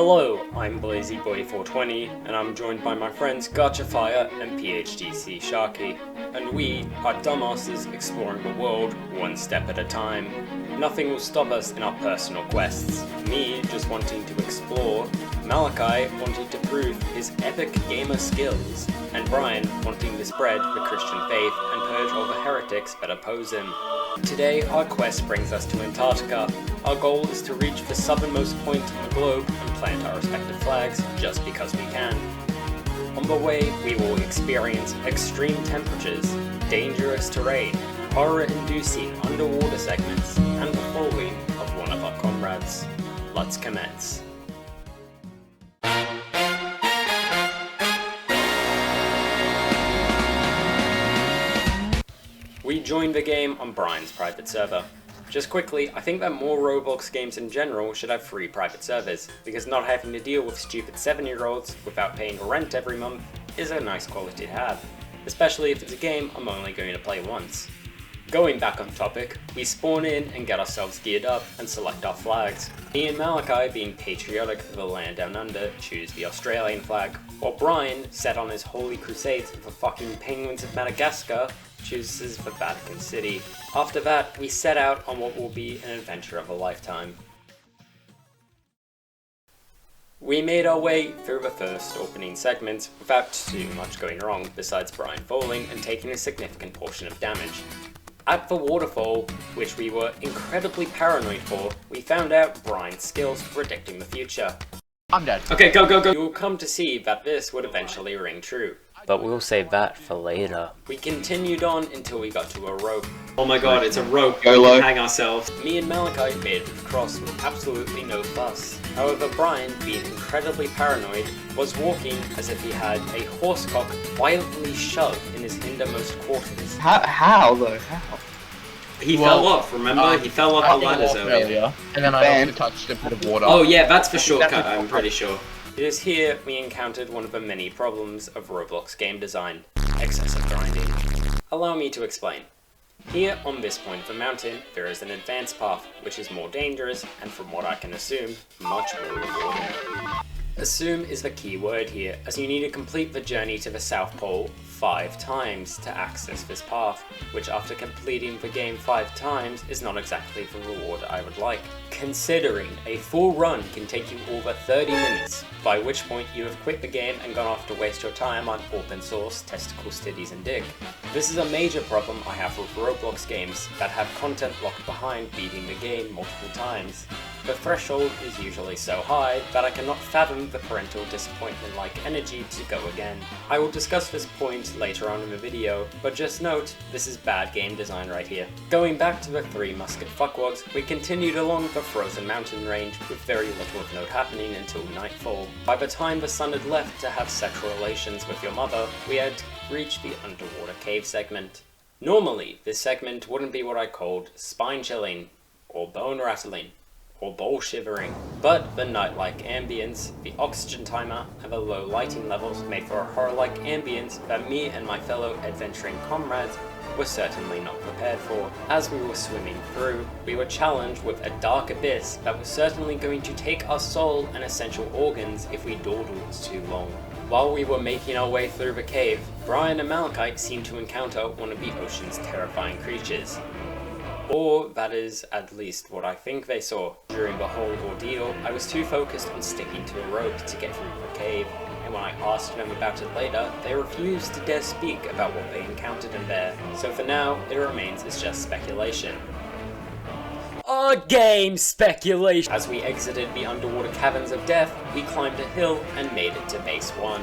Hello, I'm BlazyBoy420, and I'm joined by my friends Gotchafire and PhDC Sharky, and we are dumbasses exploring the world one step at a time. Nothing will stop us in our personal quests. Me just wanting to explore, Malachi wanting to prove his epic gamer skills, and Brian wanting to spread the Christian faith and purge all the heretics that oppose him. Today, our quest brings us to Antarctica. Our goal is to reach the southernmost point on the globe and plant our respective flags just because we can. On the way, we will experience extreme temperatures, dangerous terrain, horror-inducing underwater segments, and the following of one of our comrades. Let's commence. We joined the game on Brian's private server. Just quickly, I think that more Roblox games in general should have free private servers, because not having to deal with stupid 7-year-olds without paying rent every month is a nice quality to have, especially if it's a game I'm only going to play once. Going back on topic, we spawn in and get ourselves geared up and select our flags. Me and Malachi, being patriotic for the land down under, choose the Australian flag, while Brian, set on his holy crusades with the fucking penguins of Madagascar, chooses the Vatican City. After that, we set out on what will be an adventure of a lifetime. We made our way through the first opening segments without too much going wrong, besides Brian falling and taking a significant portion of damage. At the waterfall, which we were incredibly paranoid for, we found out Brian's skills for predicting the future. I'm dead. Okay, go. You will come to see that this would eventually ring true. But we'll save that for later. We continued on until we got to a rope. Oh my god, it's a rope. We can hang ourselves. Me and Malachi made it across with absolutely no fuss. However, Brian, being incredibly paranoid, was walking as if he had a horsecock violently shoved in his hindermost quarters. How though? How? He fell off, remember? He fell off the ladders earlier. And then I also touched a bit of water. Oh yeah, that's the shortcut, I'm pretty sure. It is here we encountered one of the many problems of Roblox game design: excessive grinding. Allow me to explain. Here on this point of the mountain, there is an advanced path, which is more dangerous, and from what I can assume, much more rewarding. Assume is the key word here, as you need to complete the journey to the South Pole 5 times to access this path, which after completing the game 5 times is not exactly the reward I would like, considering a full run can take you over 30 minutes, by which point you have quit the game and gone off to waste your time on open source, testicle titties and dick. This is a major problem I have with Roblox games that have content locked behind beating the game multiple times. The threshold is usually so high that I cannot fathom the parental disappointment-like energy to go again. I will discuss this point later on in the video, but just note, this is bad game design right here. Going back to the 3 musket fuckwads, we continued along the frozen mountain range with very little of note happening until nightfall. By the time the sun had left to have sexual relations with your mother, we had reached the underwater cave segment. Normally, this segment wouldn't be what I called spine-chilling, or bone-rattling, or bowl shivering, but the night-like ambience, the oxygen timer, and the low lighting levels made for a horror-like ambience that me and my fellow adventuring comrades were certainly not prepared for. As we were swimming through, we were challenged with a dark abyss that was certainly going to take our soul and essential organs if we dawdled too long. While we were making our way through the cave, Brian and Malachi seemed to encounter one of the ocean's terrifying creatures. Or that is at least what I think they saw. During the whole ordeal, I was too focused on sticking to a rope to get through the cave, and when I asked them about it later, they refused to dare speak about what they encountered in there. So for now, it remains as just speculation. Game speculation! As we exited the underwater caverns of death, we climbed a hill and made it to base 1.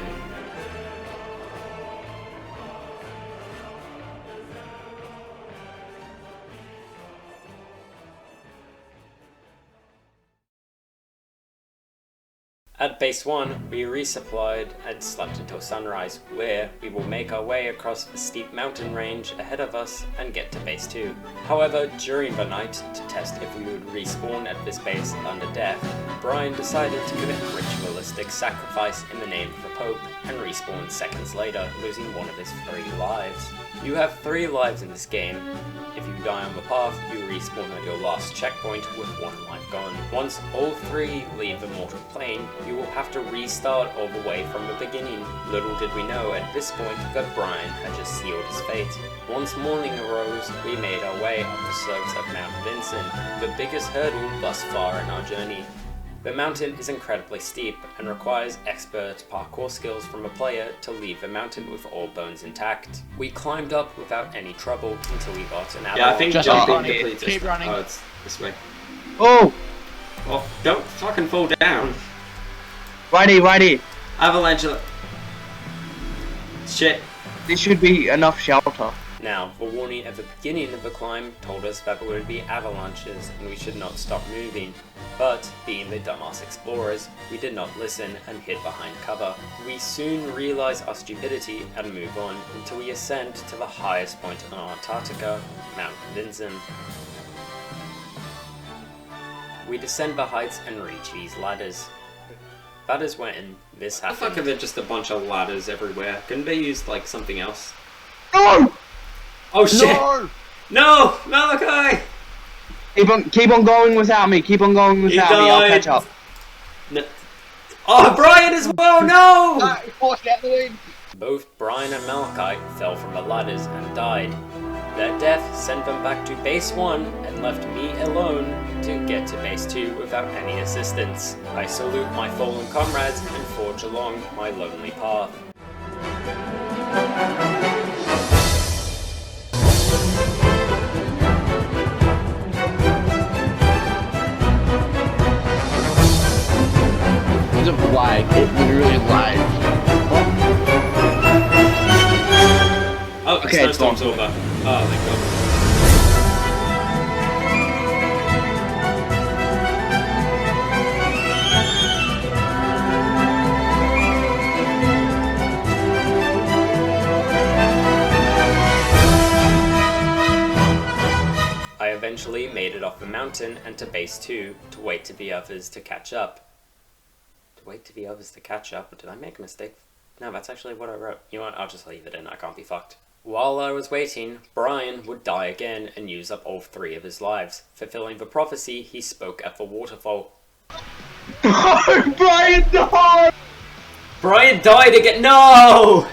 At base 1, we resupplied and slept until sunrise, where we will make our way across the steep mountain range ahead of us and get to base 2. However, during the night, to test if we would respawn at this base under death, Brian decided to commit ritualistic sacrifice in the name of the Pope and respawn seconds later, losing one of his 3 lives. You have 3 lives in this game. If you die on the path, you respawn at your last checkpoint with 1 life gone. Once all 3 leave the mortal plane, you will have to restart all the way from the beginning. Little did we know at this point that Brian had just sealed his fate. Once morning arose, we made our way up the slopes of Mount Vincent, the biggest hurdle thus far in our journey. The mountain is incredibly steep and requires expert parkour skills from a player to leave the mountain with all bones intact. We climbed up without any trouble until we got an avalanche. Yeah, I think Just jumping keep completes it. running. Oh, it's this way. Oh! Oh, don't fucking fall down. Righty. Avalanche. Shit. This should be enough shelter. Now, the warning at the beginning of the climb told us that there would be avalanches and we should not stop moving. But, being the dumbass explorers, we did not listen and hid behind cover. We soon realize our stupidity and move on until we ascend to the highest point in Antarctica, Mount Vinson. We descend the heights and reach these ladders. That is when this How the fuck are happened. there just a bunch of ladders everywhere? Couldn't they use like something else? No! Oh shit! No! No! Malachi! Keep on going without me. Keep on going without me. I'll died. catch up. No. Oh, Brian as well! No! Forced out the way. Both Brian and Malachi fell from the ladders and died. Their death sent them back to base 1 and left me alone to get to base 2 without any assistance. I salute my fallen comrades and forge along my lonely path. It's a lag. It literally lagged. Oh, Okay, it's snowstorm's gone. over. Oh, thank god. I eventually made it off the mountain and to base 2 to wait to the others to catch up. To wait to the others to catch up? Did I make a mistake? No, that's actually what I wrote. You know what? I'll just leave it in. I can't be fucked. While I was waiting, Brian would die again and use up all 3 of his lives. Fulfilling the prophecy, he spoke at the waterfall. No, Brian, no! Brian died again! No!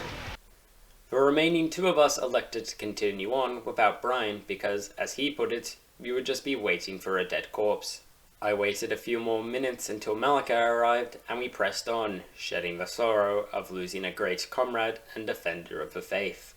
The remaining 2 of us elected to continue on without Brian because, as he put it, we would just be waiting for a dead corpse. I waited a few more minutes until Malachi arrived, and we pressed on, shedding the sorrow of losing a great comrade and defender of the faith.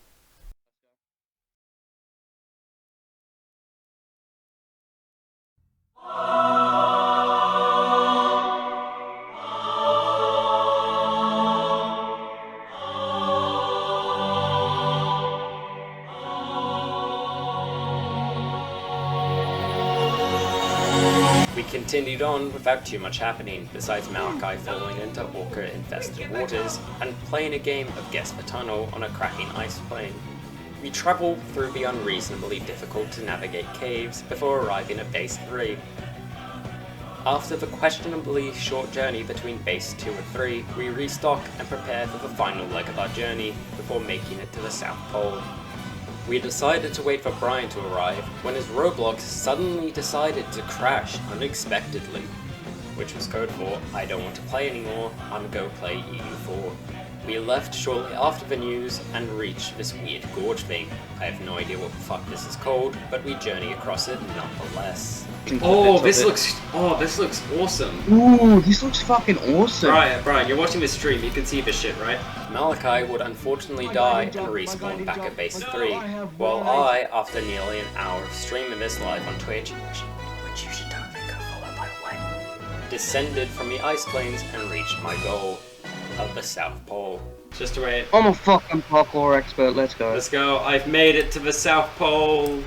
We continued on without too much happening, besides Malachi falling into orca-infested waters and playing a game of Guess the Tunnel on a cracking ice plane. We travelled through the unreasonably difficult to navigate caves before arriving at base 3. After the questionably short journey between base 2 and 3, we restock and prepare for the final leg of our journey before making it to the South Pole. We decided to wait for Brian to arrive when his Roblox suddenly decided to crash unexpectedly, which was code for I don't want to play anymore, I'm gonna go play EU4. We left shortly after the news and reached this weird gorge thing. I have no idea what the fuck this is called, but we journey across it nonetheless. Oh, this looks awesome. Ooh, this looks fucking awesome. Brian, you're watching this stream, you can see this shit, right? Malachi would unfortunately die and respawn back at base 3, while I, after nearly an hour of streaming this live on Twitch, which you should totally go follow by the way, descended from the ice plains and reached my goal of the South Pole. Just wait. I'm a fucking parkour expert, let's go. Let's go. I've made it to the South Pole.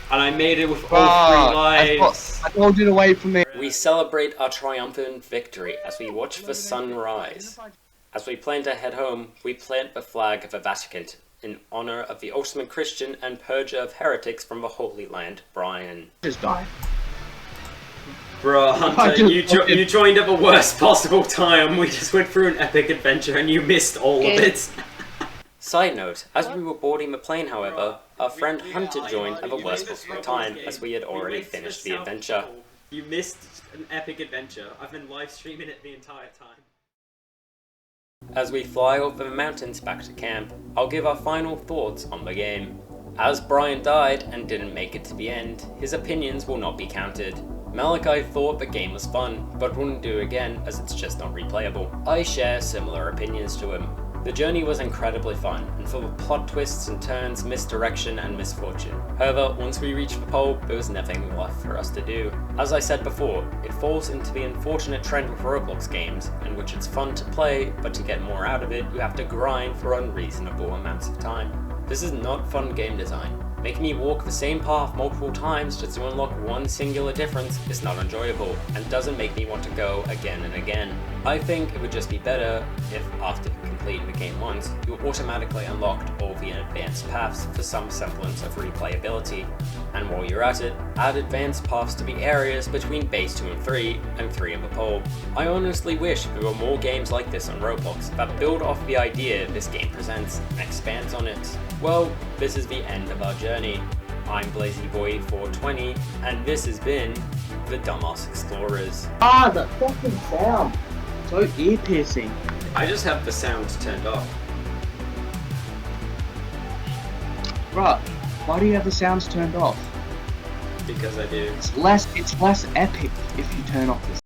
And I made it with all 3 lives. I told you to wait for me. We celebrate our triumphant victory as we watch the sun rise. As we plan to head home, we plant the flag of the Vatican in honor of the ultimate Christian and purger of heretics from the Holy Land, Brian. Just die. Bro, Hunter, you joined at the worst possible time. We just went through an epic adventure and you missed all of it. Side note, as we were boarding the plane however, our friend Hunter joined at the worst possible time as we had already finished the adventure. You missed an epic adventure. I've been live streaming it the entire time. As we fly over the mountains back to camp, I'll give our final thoughts on the game. As Brian died and didn't make it to the end, his opinions will not be counted. Malachi thought the game was fun, but wouldn't do it again as it's just not replayable. I share similar opinions to him. The journey was incredibly fun, and full of plot twists and turns, misdirection and misfortune. However, once we reached the pole, there was nothing left for us to do. As I said before, it falls into the unfortunate trend with Roblox games, in which it's fun to play, but to get more out of it, you have to grind for unreasonable amounts of time. This is not fun game design. Making me walk the same path multiple times just to unlock one singular difference is not enjoyable, and doesn't make me want to go again and again. I think it would just be better if, after completing the game once, you automatically unlocked all the advanced paths for some semblance of replayability. And while you're at it, add advanced paths to the areas between base 2 and 3, and 3 in the pole. I honestly wish there were more games like this on Roblox that build off the idea this game presents and expands on it. Well, this is the end of our journey. I'm BlazyBoy420, and this has been the Dumbass Explorers. Ah, that fucking sound. So ear piercing. I just have the sounds turned off. Bruh, why do you have the sounds turned off? Because I do. It's less epic if you turn off the